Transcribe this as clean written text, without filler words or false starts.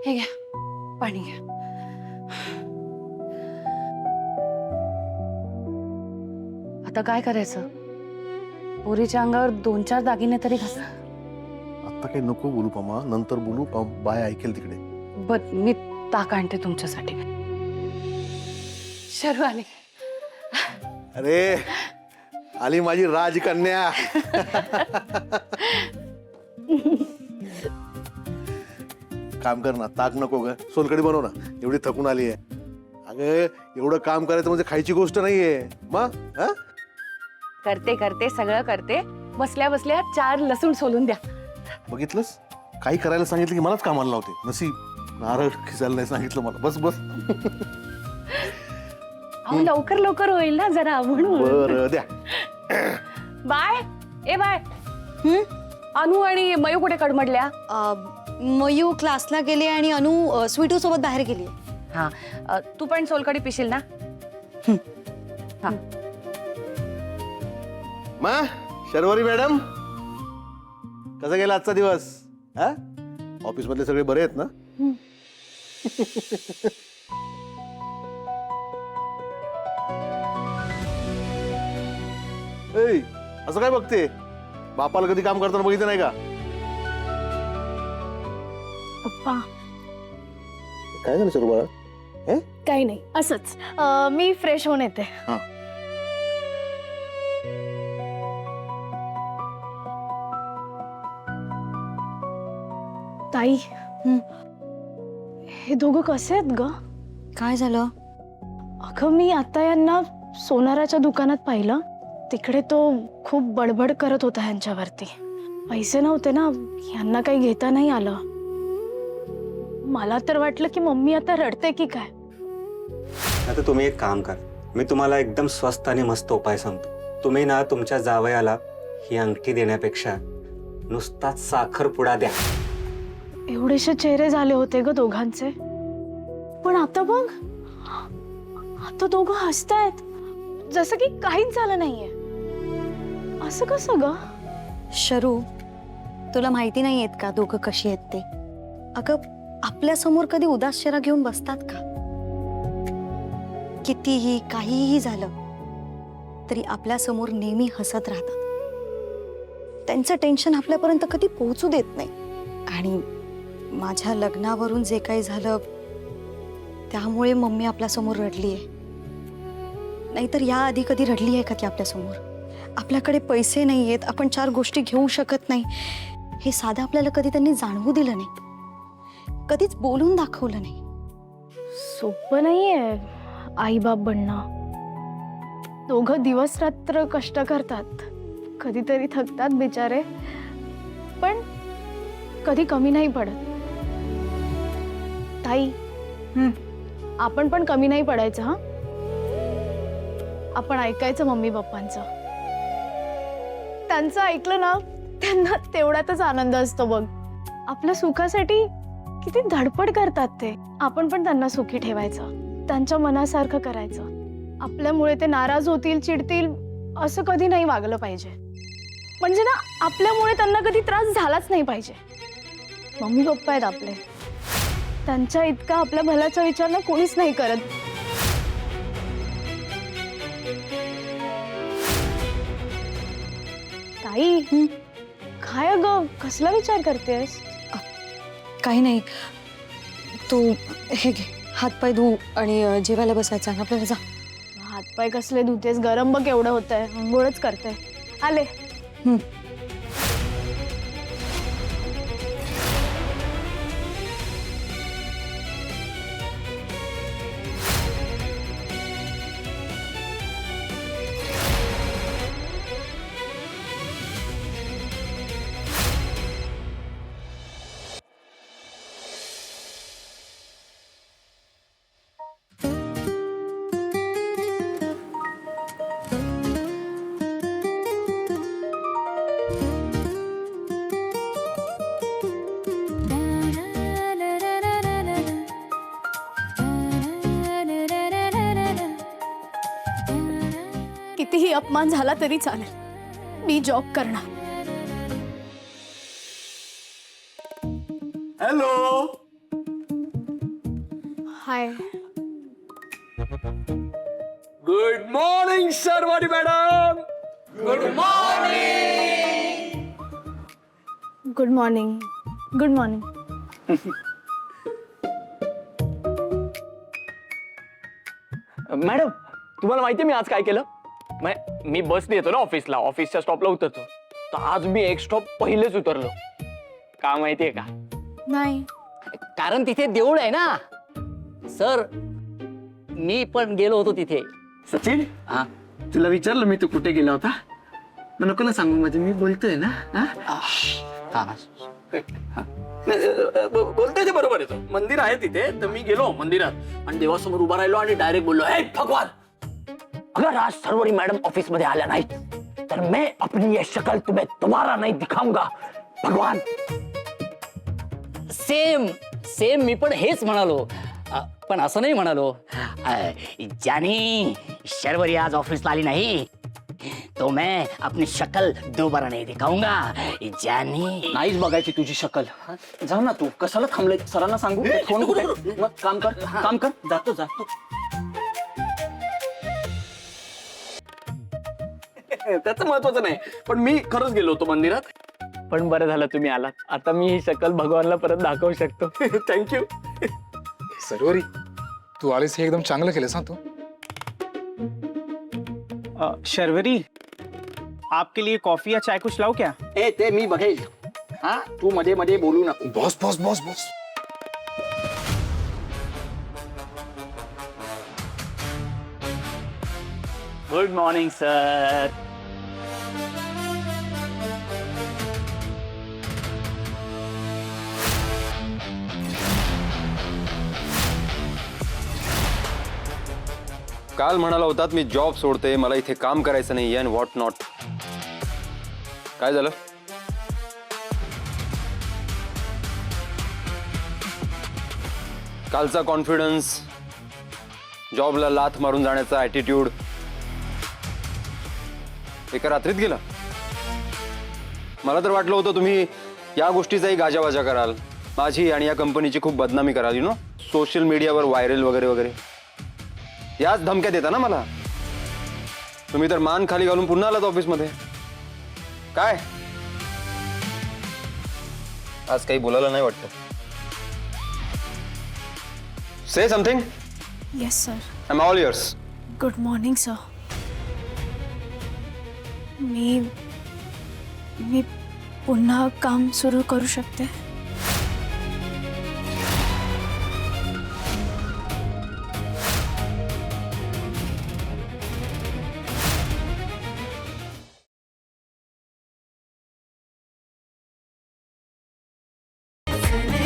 हे घ्या पाणी घ्या. आता काय करायचं? पोरीच्या अंगावर 2-4 दागिने तरी घासा. आता काही नको बोलू पमा, नंतर बोलू. बाय ऐकेल तिकडे. बर मी ताक आणते तुमच्यासाठी. शरू आले. अरे आली माझी राजकन्या. काम कर ना, ताक नको ग, सोलकढी बनव ना. एवढी थकून आली आहे. अगं एवढं काम करायचं म्हणजे खायची गोष्ट नाहीये मग. हा करते करते सगळं करते. बसल्या बसल्या 4 लसूण सोलून द्या. बघितलंस, काही करायला सांगितलं की मलाच कामाला लावते. नशीब नारळ खिसायला नाही सांगितलं मला. बस बस. अहो लवकर लवकर होईल ना जरा म्हणून. बरं द्या. बाय. ए बाय. अनु आणि मयू कुठे कडमडल्या? मयू क्लासला गेली आणि अनु स्वीटू सोबत बाहेर गेली. हा तू पण सोलकढी पिशील ना? हा मा शर्वरी मॅडम, कसा गेला आजचा दिवस? हा ऑफिस मधले सगळे बरे आहेत ना? ए, असं काय बघते? बापाला कधी काम करताना बघितलं नाही का? पप्पा काय झालं शर्वरा? काही नाही, असंच. मी फ्रेश होऊन येते. हा ताई, हे दोघं कसे आहेत ग? काय झालं? अगं मी आता यांना सोनाराच्या दुकानात पाहिलं. तिकडे तो खूप बडबड करत होता ह्यांच्यावरती. पैसे नव्हते ना, यांना काही घेता नाही आलं. मला तर वाटलं की मम्मी आता रडते की काय. आता तुम्ही एक काम कर, मी तुम्हाला एकदम स्वस्त आणि मस्त उपाय सांगतो. तुम्ही ना तुमच्या जावयाला ही अंगठी देण्यापेक्षा नुसताच साखरपुडा द्या. एवढेशे चेहरे झाले होते ग दोघांचे, पण आता बघ, आता दोघं हसतायत जसं की काहीच झालं नाहीये. असं कसं ग? शरू, तुला माहिती नाही येत का दोघं कशी आहेत ते? अगं आपल्या समोर कधी उदास चेहरा घेऊन बसतात का? कितीही काहीही झालं तरी आपल्या समोर नेहमी हसत राहतात. त्यांचं टेन्शन आपल्यापर्यंत कधी पोहोचू देत नाही. आणि माझ्या लग्नावरून जे काही झालं त्यामुळे मम्मी आपल्या समोर रडलीये. नाहीतर या आधी कधी रडली आहे का ती आपल्या समोर? आपल्याकडे पैसे नाही आहेत, आपण 4 गोष्टी घेऊ शकत नाही, हे साधं आपल्याला कधी त्यांनी जाणवू दिलं नाही, कधीच बोलून दाखवलं नाही. सोपं नाहीये आई बाप बनणं. दोघं दिवस रात्र कष्ट करतात, कधीतरी थकतात बिचारे, पण कधी कमी नाही पडत. ताई, आपण पण कमी नाही पडायचं. हा आपण ऐकायचं मम्मी पप्पांचं. त्यांचं ऐकलं ना, त्यांना तेवढ्यातच आनंद असतो बघ. आपल्या सुखासाठी किती धडपड करतात ते. आपण पण त्यांना सुखी ठेवायचं, त्यांच्या मनासारखं करायचं. आपल्यामुळे ते नाराज होतील, चिडतील असं कधी नाही वागलं पाहिजे. म्हणजे ना, आपल्यामुळे त्यांना कधी त्रास झालाच नाही पाहिजे. मम्मी पप्पा आहेत आपले, त्यांच्या इतका आपल्या भल्याचा विचार ना कोणीच नाही करत. ताई, काय अगं कसला विचार करतेस? काही नाही, तू हे घे, हातपाय धू आणि जेवायला बसायचं आहे आपल्याला. जा. हातपाय कसले धुतेस? गरम बघ एवढं होतंय, अंघोळच करते. आले. कितीही अपमान झाला तरी चालेल, मी जॉब करणार. Hello hi. Good morning Sharvari madam. Good morning. Good morning. Madam तुम्हाला माहिती मी आज काय केलं? मी बसने येतो ना ऑफिसला, ऑफिसच्या स्टॉपला उतरतो. तर आज मी एक स्टॉप पहिलेच उतरलो. का माहितीये का? नाही. कारण तिथे देऊळ आहे ना सर. मी पण गेलो होतो तिथे. सचिन, हा तुला विचारलं मी तू कुठे गेला होता? मग नको ना सांगू, म्हणजे मी बोलतोय ना. हा बोलतोय ते बरोबर आहे. मंदिर आहे तिथे, तर मी गेलो मंदिरात आणि देवासमोर उभा राहिलो आणि डायरेक्ट बोललो, हे भगवान, अगर आज सर्वरी मैडम ऑफिस मध्ये आल्या नाही तर मैं अपनी ये शक्ल तुम्हें दोबारा नहीं दिखाऊंगा भगवान. सेम सेम मी पण हेच म्हणालो. पण असं नाही म्हणालो. जानी शर्वरी आज ऑफिसला आली नाही तो मैं अपनी शक्ल दोबारा नहीं दिखाऊंगा. जानी नाहीच बघायची तुझी शक्ल. जा ना तू, कशाला थांबले? सरांना सांगू फोन कुठे? मग काम कर, काम कर. जातो जातो. त्याचं महत्वाचं नाही, पण मी खरंच गेलो होतो मंदिरात. पण बरं झालं तुम्ही आलात. आता मी ही शक्ल भगवानला परत दाखवू शकतो. थँक्यू. सर्वरी, तू आलीस हे एकदम चांगलं केलंस हा तू. शर्वरी, आपके लिए कॉफी या चाय कुछ लाओ क्या? ए ते मी बघेल. हा, तू मध्ये मध्ये बोलू नको. Boss boss boss boss. Good morning sir. काल म्हणाला होतात मी जॉब सोडते, मला इथे काम करायचं नाही अँड व्हॉट नॉट. काय झालं? कालचा कॉन्फिडन्स, जॉबला लाथ मारून जाण्याचा ॲटिट्यूड एका रात्रीत गेला. मला तर वाटलं होतं तुम्ही या गोष्टीचाही गाजावाजा कराल, माझी आणि या कंपनीची खूप बदनामी कराल, यु नो, सोशल मीडियावर व्हायरल वगैरे वगैरे. याच धमक्या देता ना मला. तुम्ही तर मान खाली घालून पुन्हा आलात ऑफिसमध्ये. काय आज काही बोलायला नाही वाटतं? Say something. Yes sir. I am all yours. Good morning sir. मी पुन्हा काम सुरू करू शकते? Listening.